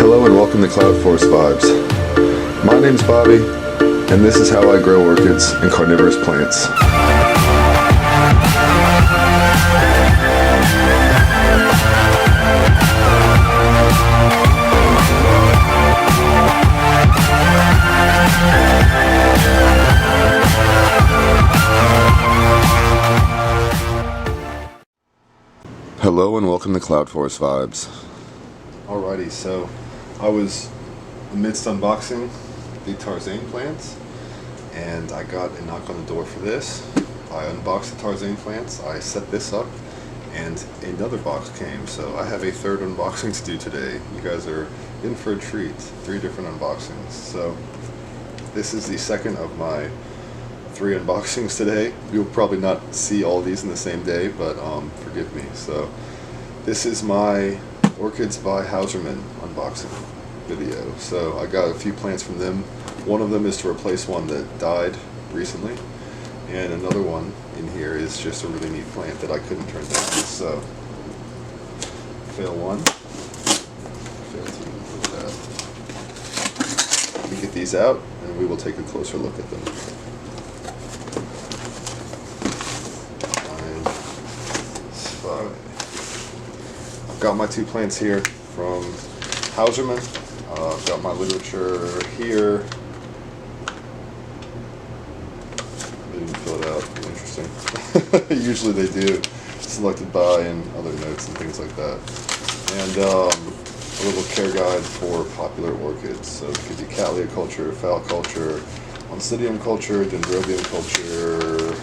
Hello and welcome to Cloudforest Vibes. My name's Bobby, and this is how I grow orchids and carnivorous plants. Hello and welcome to Cloudforest Vibes. Alrighty, so I was amidst unboxing the Tarzan plants, and I got a knock on the door for this. I unboxed the Tarzan plants, I set this up, and another box came, so I have a third unboxing to do today. You guys are in for a treat. 3 different unboxings. So this is the second of my 3 unboxings today. You'll probably not see all these in the same day, but forgive me. So this is my Orchids by Hausermann unboxing video. So I got a few plants from them. One of them is to replace one that died recently, and another one in here is just a really neat plant that I couldn't turn down. So fail 1, fail 2. Let me get these out and we will take a closer look at them. I've got my 2 plants here from Hausermann. I've got my literature here. They didn't fill it out. Interesting. Usually they do. Selected by and other notes and things like that. And a little care guide for popular orchids. So it could be Cattleya culture, Phal culture, Oncidium culture, Dendrobium culture,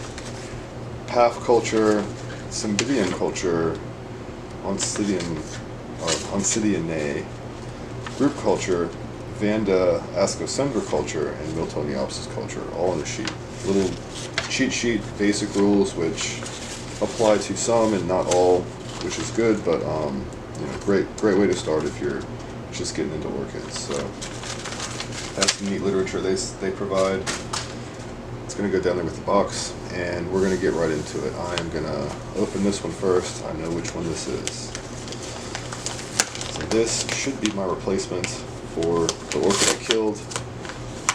Paf culture, Cymbidium culture, Oncidianae, group culture, Vanda ascosendra culture, and Miltoniopsis culture, all in a sheet. Little cheat sheet, basic rules which apply to some and not all, which is good, but you know, great way to start if you're just getting into orchids. So that's the neat literature they provide. It's going to go down there with the box, and we're going to get right into it. I am going to open this one first. I know which one this is. So this should be my replacement for the orchid I killed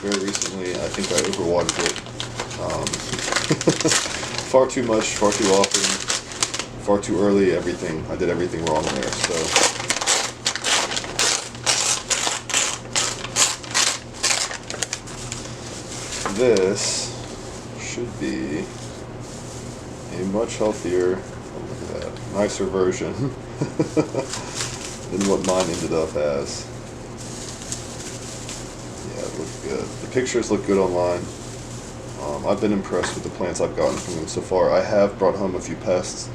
very recently. I think I overwatered it far too much, far too often, far too early. Everything, I did everything wrong there. So this should be a much healthier, oh, look at that, nicer version than what mine ended up as. Yeah, it looked good. The pictures look good online. I've been impressed with the plants I've gotten from them so far. I have brought home a few pests.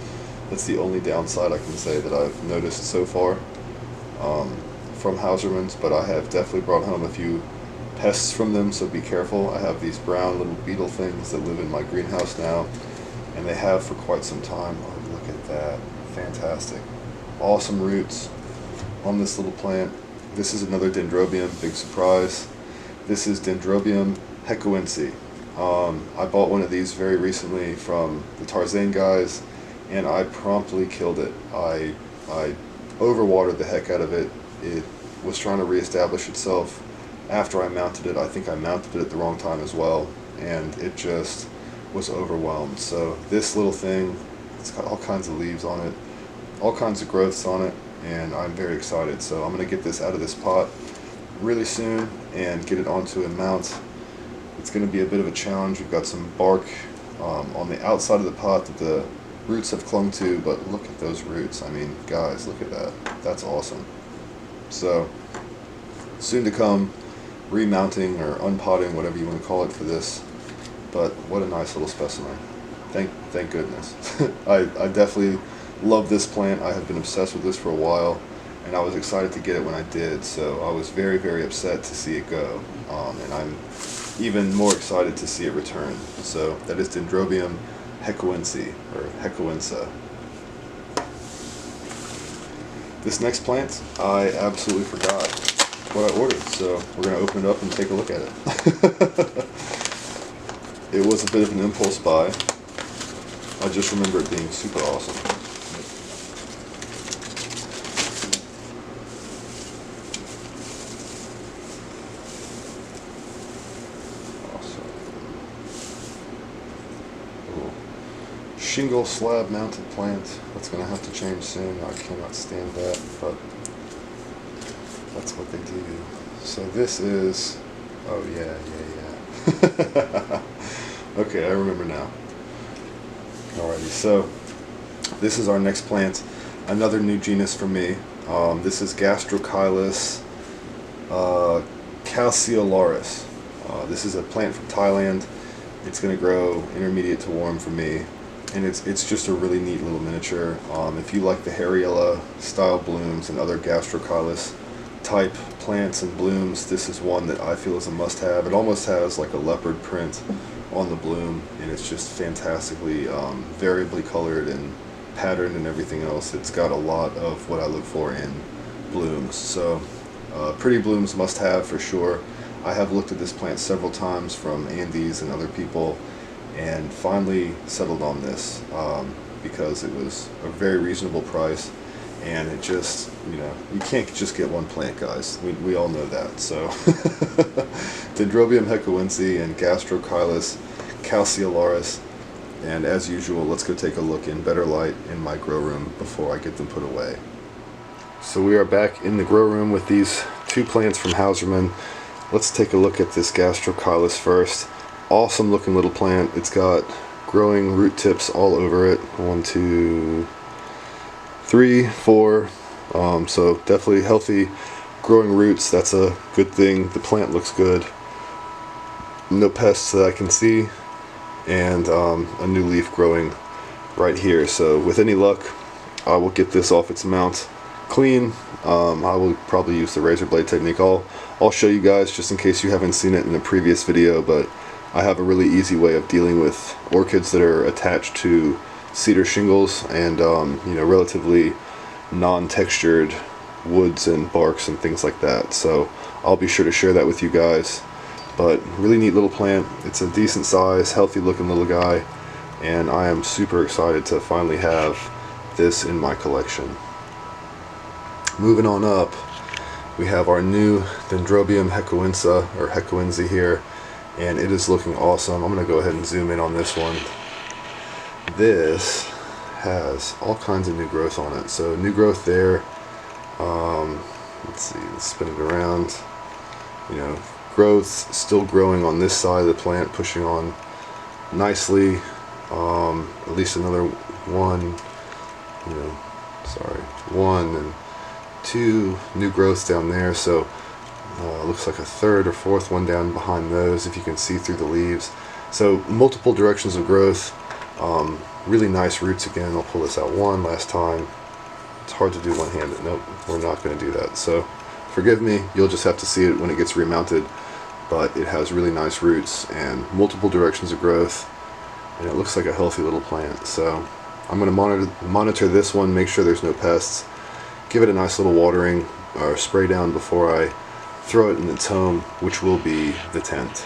That's the only downside I can say that I've noticed so far from Hausermann's, but I have definitely brought home a few pests from them, so be careful. I have these brown little beetle things that live in my greenhouse now, and they have for quite some time. Oh, look at that. Fantastic. Awesome roots on this little plant. This is another Dendrobium, big surprise. This is Dendrobium hecoense. I bought one of these very recently from the Tarzan guys, and I promptly killed it. I overwatered the heck out of it. It was trying to reestablish itself after I mounted it. I think I mounted it at the wrong time as well, and it just was overwhelmed. So this little thing, it's got all kinds of leaves on it, all kinds of growths on it, and I'm very excited. So I'm going to get this out of this pot really soon and get it onto a mount. It's going to be a bit of a challenge. We've got some bark on the outside of the pot that the roots have clung to, but look at those roots. I mean, guys, look at that. That's awesome. So soon to come, remounting or unpotting, whatever you want to call it for this, but what a nice little specimen. Thank goodness. I definitely love this plant. I have been obsessed with this for a while, and I was excited to get it when I did, so I was very, very upset to see it go, and I'm even more excited to see it return. So that is Dendrobium hecoense, or hecoensa. This next plant, I absolutely forgot what I ordered, so we're going to open it up and take a look at it. It was a bit of an impulse buy. I just remember it being super awesome. shingle slab mounted plant. That's going to have to change soon. I cannot stand that, but that's what they do. So this is, oh yeah. Okay, I remember now. Alrighty, so this is our next plant. Another new genus for me. This is Gastrochylis calceolaris. This is a plant from Thailand. It's going to grow intermediate to warm for me, and it's just a really neat little miniature. If you like the Harryella style blooms and other Gastrochylis type plants and blooms, this is one that I feel is a must-have. It almost has like a leopard print on the bloom, and it's just fantastically variably colored and patterned and everything else. It's got a lot of what I look for in blooms. So pretty blooms must have for sure. I have looked at this plant several times from Andes and other people, and finally settled on this because it was a very reasonable price, and it just, you can't just get one plant, guys. We all know that. So Dendrobium hecoense and Gastrochylis calceolaris, and as usual, let's go take a look in better light in my grow room before I get them put away. So we are back in the grow room with these two plants from Hausermann. Let's take a look at this Gastrochylis first. Awesome looking little plant. It's got growing root tips all over it. 1, 2, 3, 4. So definitely healthy growing roots. That's a good thing. The plant looks good. No pests that I can see, and a new leaf growing right here. So with any luck, I will get this off its mount clean. I will probably use the razor blade technique. I'll show you guys just in case you haven't seen it in a previous video, but I have a really easy way of dealing with orchids that are attached to cedar shingles and relatively non-textured woods and barks and things like that. So I'll be sure to share that with you guys. But really neat little plant. It's a decent size, healthy looking little guy, and I am super excited to finally have this in my collection. Moving on up, we have our new Dendrobium hecoense here, and it is looking awesome. I'm going to go ahead and zoom in on this one. This has all kinds of new growth on it. So new growth there. Let's see, let's spin it around. Growth still growing on this side of the plant, pushing on nicely. At least another one, one and two new growths down there. So looks like a third or fourth one down behind those, if you can see through the leaves. So multiple directions of growth. Really nice roots again. I'll pull this out one last time. It's hard to do one-handed. Nope, we're not going to do that. So forgive me, you'll just have to see it when it gets remounted. But it has really nice roots and multiple directions of growth, and it looks like a healthy little plant. So I'm going to monitor this one, make sure there's no pests, give it a nice little watering or spray down before I throw it in its home, which will be the tent.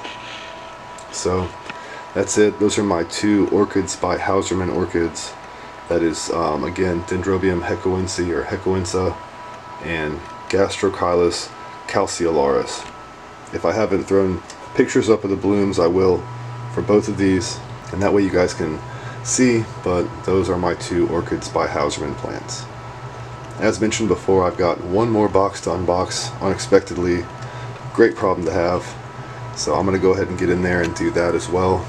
So that's it. Those are my two Orchids by Hausermann orchids. That is again Dendrobium hecoense or hecoense and Gastrochylis calceolaris. If I haven't thrown pictures up of the blooms, I will for both of these, and that way you guys can see. But those are my two Orchids by Hausermann plants. As mentioned before, I've got one more box to unbox unexpectedly. Great problem to have. So I'm going to go ahead and get in there and do that as well.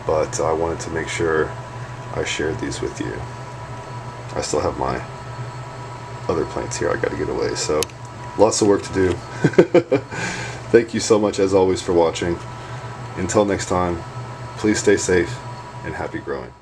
But I wanted to make sure I shared these with you. I still have my other plants here I got to get away, so lots of work to do. Thank you so much as always for watching. Until next time, please stay safe and happy growing.